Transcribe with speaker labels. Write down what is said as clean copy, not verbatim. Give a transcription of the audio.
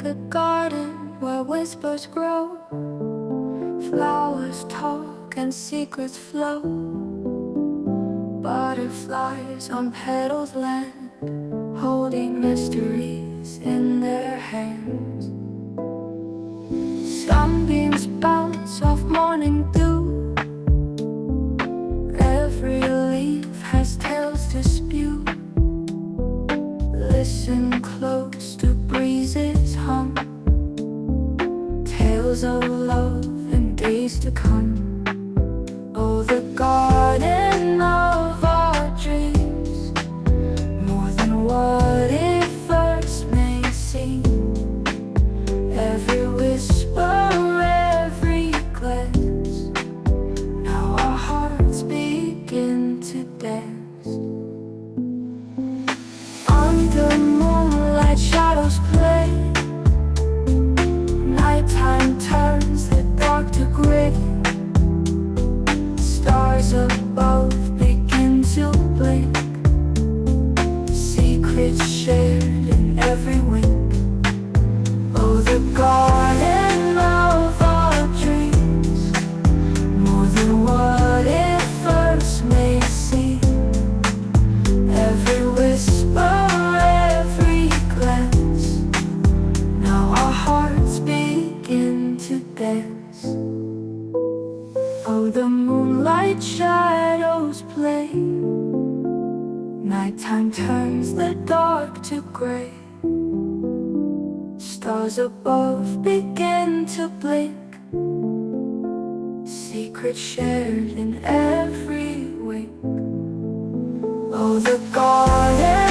Speaker 1: a garden where whispers grow, flowers talk and secrets flow. Butterflies on petals land, holding mysteries in their hands. Sunbeams bounce off morning dew, every leaf has tales to spew. Listen close to breezes hum, tales of love and days to come. Oh, the garden of our dreams, more than what it first may seem. Every whisper, every glance, now our hearts begin to dance. Under moonlight shadows play, nighttime turns the dark to gray. Stars above begin to blink, secrets shared in every wink. Oh, the garden of our dreams, more than what it first may seem. Every whisper, every glance, now our hearts begin to dance. Oh, the moonlight shadows play, nighttime turns the dark to gray. Stars above begin to blink, secrets shared in every wink. Oh, the garden